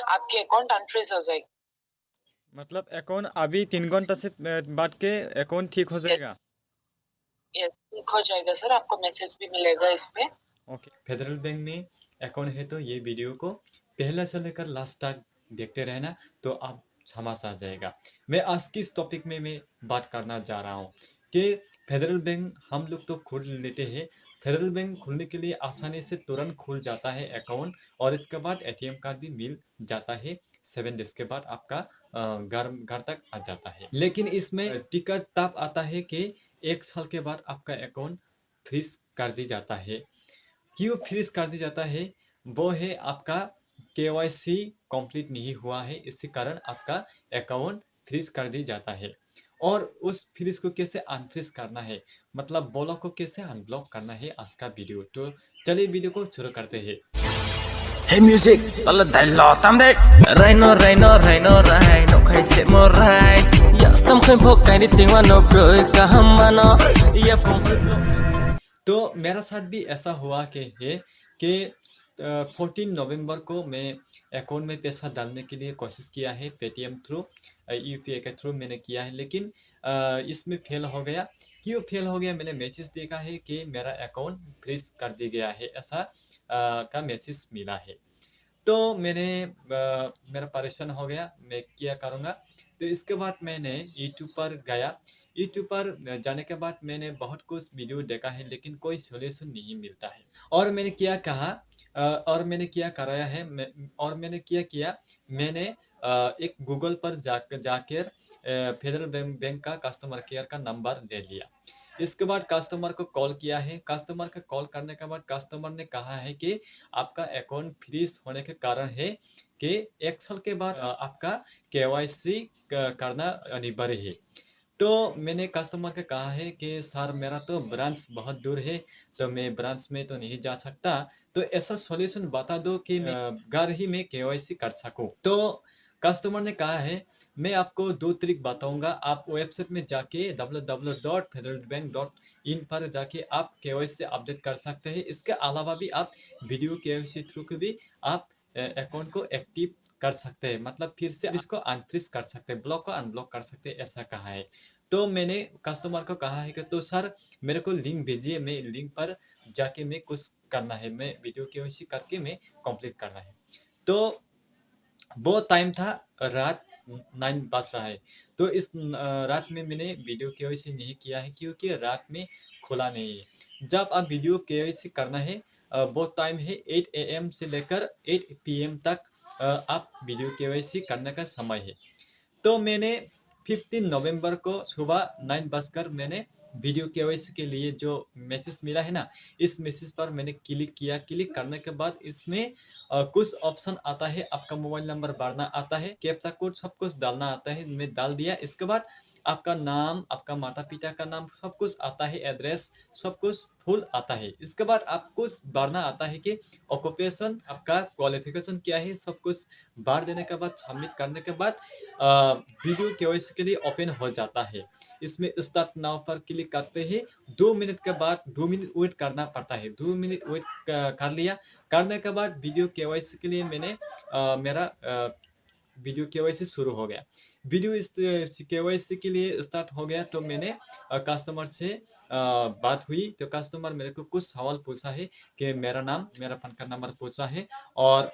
आपकी account unfreeze हो जाएगी। मतलब अकाउंट अभी 3 घंटा से बाद के अकाउंट ठीक हो यस, जाएगा। यस, ठीक हो जाएगा सर, आपको मैसेज भी मिलेगा इस पे। ओके, फेडरल बैंक में अकाउंट है तो ये वीडियो को पहले से लेकर लास्ट तक देखते रहना, तो आप समझ आ जाएगा। मैं आज की इस टॉपिक में मैं बात करना जा रहा हूँ कि फेडरल बैंक हम लोग तो खोल लेते हैं। फेडरल बैंक खुलने के लिए आसानी से तुरंत खुल जाता है अकाउंट, और इसके बाद एटीएम कार्ड भी मिल जाता है। 7 डेज के बाद आपका घर घर तक आ जाता है। लेकिन इसमें दिक्कत तब आता है कि 1 साल के बाद आपका अकाउंट फ्रीज कर दी जाता है। क्यों फ्रीज कर दिया जाता है? वो है आपका केवाईसी कंप्लीट नहीं हुआ है, इसी कारण आपका अकाउंट फ्रीज कर दिया जाता है। और उस फ्रीज को कैसे अनफ्रीज करना है, मतलब ब्लॉक को कैसे अनब्लॉक करना है, आज का वीडियो। तो चलिए वीडियो को शुरू करते हैं। Hey music, tala dailo tamdek. Rhino, rhino, rhino, rhino, khai se morai. Ya stam khai phok kai ni tingwa no proi kahamano. Ya phok. तो मेरा साथ भी ऐसा हुआ कि 14 नवंबर को मैं अकाउंट में पैसा डालने के लिए कोशिश किया है, पेटीएम थ्रू, यूपीआई के थ्रू मैंने किया है, लेकिन इसमें फेल हो गया। क्यों फेल हो गया? मैंने मैसेज देखा है कि मेरा अकाउंट फ्रीज कर दिया गया है, ऐसा का मैसेज मिला है। तो मेरा परेशान हो गया, मैं क्या करूँगा। तो इसके बाद मैंने यूट्यूब पर गया। यूट्यूब पर जाने के बाद मैंने बहुत कुछ वीडियो देखा है, लेकिन कोई सॉल्यूशन नहीं मिलता है। और मैंने क्या कहा, और मैंने क्या कराया है, और मैंने क्या किया, मैंने एक गूगल पर जाकर फेडरल बैंक का कस्टमर केयर का नंबर ले लिया। इसके बाद कस्टमर को कॉल किया है। कस्टमर का कॉल करने के बाद कस्टमर ने कहा है कि आपका अकाउंट फ्रीज होने के कारण है कि 1 साल के बाद आपका केवाईसी करना अनिवार्य है। तो मैंने कस्टमर को कहा है कि सर मेरा तो ब्रांच बहुत दूर है, तो मैं ब्रांच में तो नहीं जा सकता, तो ऐसा सॉल्यूशन बता दो कि मैं घर ही में केवाईसी कर सकूं। तो कस्टमर ने कहा है मैं आपको 2 तरीक बताऊंगा। आप वेबसाइट में जाके www.federalbank.in पर जाके आप केवाईसी अपडेट कर सकते हैं। इसके अलावा भी आप वीडियो केवाईसी थ्रू के भी आप अकाउंट को एक्टिव कर सकते हैं, मतलब फिर से इसको अनफ्रीज कर सकते हैं, ब्लॉक को अनब्लॉक कर सकते हैं, ऐसा कहा है। तो मैंने कस्टमर को कहा है कि तो सर मेरे को लिंक भेजिए, मैं लिंक पर जाके मैं कुछ करना है, मैं वीडियो केवाईसी करके मैं कंप्लीट करना है। तो वो टाइम था रात 9 बज रहा है। तो इस रात में मैंने वीडियो केवाईसी नहीं किया है, क्योंकि रात में खुला नहीं है। जब आप वीडियो केवाईसी करना है, वो टाइम है 8 AM से लेकर 8 PM तक आप वीडियो केवाईसी करने का समय है। तो मैंने 15 नवंबर को सुबह 9 बजकर मैंने वीडियो केवाईसी के लिए जो मैसेज मिला है ना, इस मैसेज पर मैंने क्लिक किया। क्लिक करने के बाद इसमें कुछ ऑप्शन आता है, आपका मोबाइल नंबर भरना आता है, कैप्चा कोड सब कुछ डालना आता है, मैं डाल दिया। इसके बाद आपका नाम, आपका माता पिता का नाम सब कुछ आता है, एड्रेस सब कुछ फुल आता है। इसके बाद आपको भरना आता है कि ऑक्यूपेशन, आपका क्वालिफिकेशन क्या है, सब कुछ भर देने के बाद सबमिट करने के बाद वीडियो केवाईसी के लिए ओपन हो जाता है। इसमें स्टार्ट नाउ पर क्लिक करते ही 2 मिनट के बाद 2 मिनट वेट करना पड़ता है। 2 मिनट वेट कर लिया। करने के बाद वीडियो केवाईसी के लिए मैंने मेरा वीडियो केवाईसी शुरू हो गया। वीडियो इस केवाईसी के लिए स्टार्ट हो गया। तो मैंने कस्टमर से बात हुई, तो कस्टमर मेरे को कुछ सवाल पूछा है कि मेरा नाम, मेरा पैन कार्ड नंबर पूछा है, और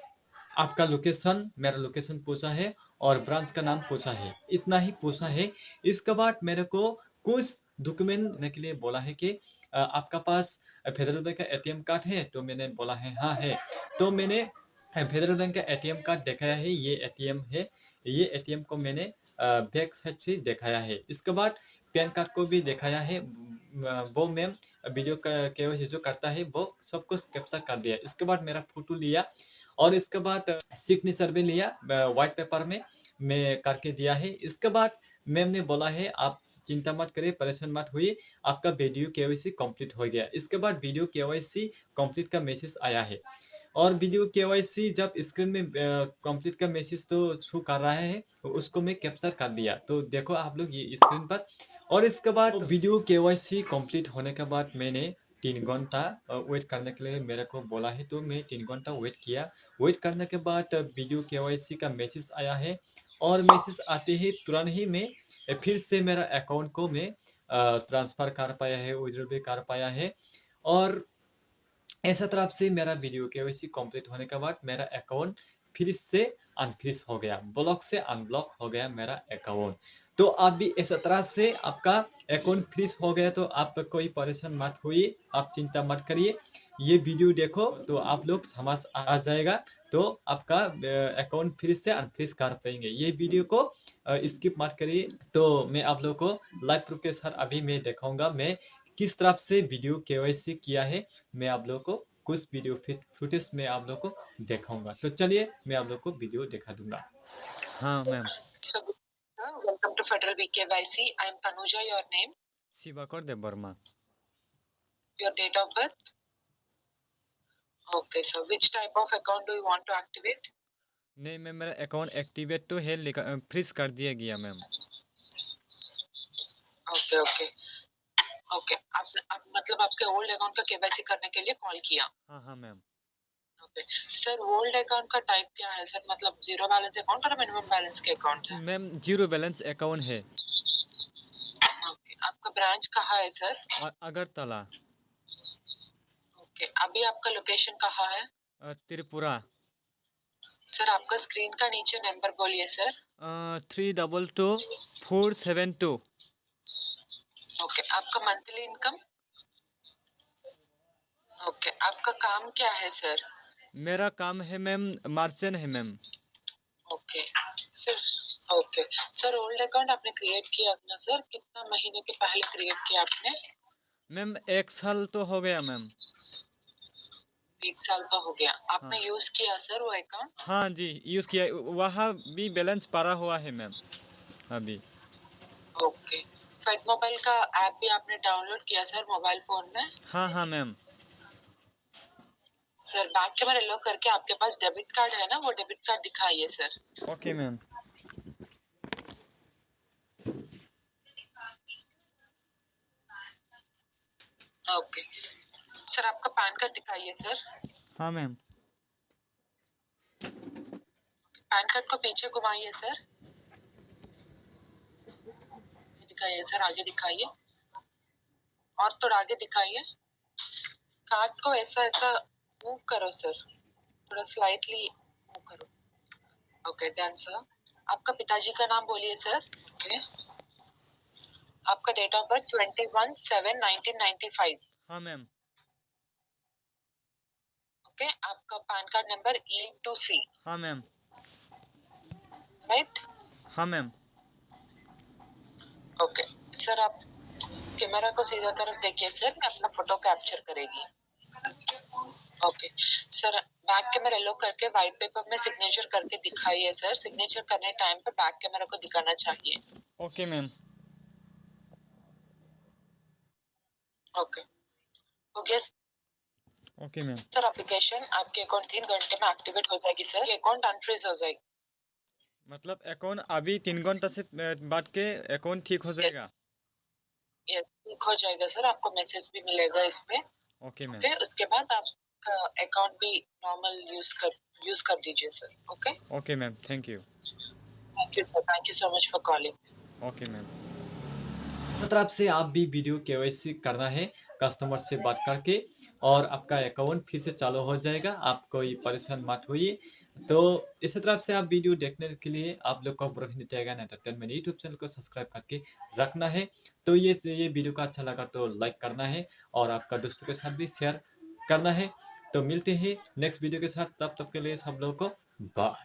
आपका लोकेशन, मेरा लोकेशन पूछा है, और ब्रांच का नाम पूछा है, इतना ही पूछा है। इसके बाद मेरे को कुछ डॉक्यूमेंट देने के लिए बोला है कि आपका पास फेडरल बैंक का एटीएम कार्ड है? तो मैंने बोला है हाँ है। तो मैंने फेडरल बैंक का एटीएम कार्ड दिखाया है, ये एटीएम है। ये एटीएम को मैंने बैक साइड से दिखाया है। इसके बाद पैन कार्ड को भी दिखाया है। वो मैम वीडियो केवाईसी जो करता है वो सब कुछ कैप्चर कर दिया। इसके बाद मेरा फोटो लिया, और इसके बाद सिग्नेचर भी लिया, व्हाइट पेपर में मैं करके दिया है। इसके बाद मैम ने बोला है आप चिंता मत करिए, परेशान मत हुई, आपका वीडियो केवाईसी कंप्लीट हो गया। इसके बाद वीडियो केवाईसी कंप्लीट का मैसेज आया है। और वीडियो केवाईसी जब स्क्रीन में कंप्लीट का मैसेज तो शो कर रहा है, उसको मैं कैप्चर कर दिया। तो देखो आप लोग ये स्क्रीन पर। और इसके बाद वीडियो केवाईसी कंप्लीट होने के बाद मैंने 3 घंटा वेट करने के लिए मेरे को बोला है, तो मैं 3 घंटा वेट किया। वेट करने के बाद वीडियो केवाईसी का मैसेज आया है, और मैसेज आते ही तुरंत ही मैं फिर से मेरा अकाउंट को मैं ट्रांसफ़र कर पाया है, विड्रॉ भी कर पाया है। और ऐसा तरफ से मेरा वीडियो केवाईसी कंप्लीट होने के बाद मेरा अकाउंट फिर से अनफ्रीज हो गया, ब्लॉक से अनब्लॉक हो गया मेरा अकाउंट। तो आप भी इस तरह से आपका अकाउंट फ्रीज हो गया तो आप कोई परेशान मत होइए, आप चिंता मत करिए। ये वीडियो देखो तो आप लोग समझ आ जाएगा, तो आपका अकाउंट फिर से अनफ्रीज कर पाएंगे। ये वीडियो को स्किप मत करिए। तो मैं आप लोग को लाइव प्रूफ के साथ अभी मैं दिखाऊंगा मैं किस तरफ से वीडियो केवाईसी किया है। मैं आप लोग को कुछ वीडियो फुटेज में आप लोग को दिखाऊंगा। तो चलिए मैं आप लोग को वीडियो दिखा दूंगा। हाँ ma'am. So, welcome to Federal BKYC. I am Tanuja. Your name, Shivakar Dev Verma. your date of birth. Okay, so which type of account do you want to activate? नहीं मैम, मेरा अकाउंट एक्टिवेट तो है लेकिन फ्रीज कर दिया गया मैम। Okay, okay, okay. आप मतलब आपके ओल्ड अकाउंट का केवाईसी करने के लिए कॉल किया? हाँ हाँ ma'am. Okay sir, old account का टाइप क्या है सर? मतलब जीरो बैलेंस अकाउंट और मिनिमम बैलेंस के अकाउंट है? मैम जीरो बैलेंस अकाउंट है। ओके, आपका ब्रांच कहाँ है सर? अगरतला। ओके, अभी आपका लोकेशन कहाँ है? त्रिपुरा। सर आपका स्क्रीन का नीचे नंबर बोलिए सर। 322472। ओके, आपका मंथली इनकम? ओके, आपका काम क्या है सर? मेरा काम है मैम, मार्चेंट है ma'am. Okay sir. Okay sir, old account आपने क्रिएट किया ना सर? कितना महीने के पहले क्रिएट किया आपने? मैम 1 साल तो हो गया मैम। 1 साल तो हो गया। आपने यूज किया सर वो अकाउंट? हाँ जी यूज़ किया, वहाँ भी बैलेंस पड़ा हुआ है मैम अभी। ओके, फेड मोबाइल का ऐप भी आपने डाउनलोड किया सर मोबाइल फोन में? हाँ हाँ ma'am. Sir back camera lock करके आपके पास डेबिट कार्ड है ना, वो डेबिट कार्ड दिखाइए sir. Okay ma'am. Okay sir, आपका पैन कार्ड दिखाइए सर। हाँ मैम। पैन कार्ड को पीछे घुमाइए सर। दिखाइए सर, आगे दिखाइए और थोड़ा आगे दिखाइए। कार्ड को ऐसा ऐसा मूव करो सर, थोड़ा स्लाइटली मूव करो। Okay done sir. आपका पिताजी का नाम बोलिए सर। ओके, आपका डेट ऑफ बर्थ 21/7/1995। हाँ मैम। ओके, आपका पैन कार्ड नंबर E2C। हाँ मैम। राइट? हाँ मैम। ओके सर, आप कैमरा को सीधा तरफ देखिए सर, मैं अपना फोटो कैप्चर करेगी। ओके सर, बैक कैमरा लो करके व्हाइट पेपर में सिग्नेचर करके दिखाइए सर। सिग्नेचर करने टाइम पे बैक कैमरा को दिखाना चाहिए। Okay ma'am. ओके हो गया ओके मैम। सर। एप्लीकेशन आपके अकाउंट 3 घंटे में एक्टिवेट हो जाएगी सर। ये अकाउंट अनफ्रीज हो जाएगी। मतलब अकाउंट अभी 3 घंटा से बाद के अकाउंट ठीक हो जाएगा? ये ठीक हो जाएगा सर, आपको मैसेज भी मिलेगा इस पे। Okay ma'am. ओके, उसके बाद आपका अकाउंट भी नॉर्मल यूज कर दीजिए sir. Okay okay ma'am, thank you. Thank you sir, thank you so much for calling. Okay ma'am. इस तरफ से आप भी वीडियो केवाईसी करना है कस्टमर से बात करके, और आपका अकाउंट फिर से चालू हो जाएगा। आप कोई परेशान मत होइए। तो इस तरफ से आप वीडियो देखने के लिए आप लोग को ब्रोहिणी टैगन एंटरटेनमेंट यूट्यूब चैनल को सब्सक्राइब करके रखना है। तो ये वीडियो का अच्छा लगा तो लाइक करना है, और आपका दोस्तों के साथ भी शेयर करना है। तो मिलते हैं नेक्स्ट वीडियो के साथ, तब तक के लिए सब लोगों को बाय।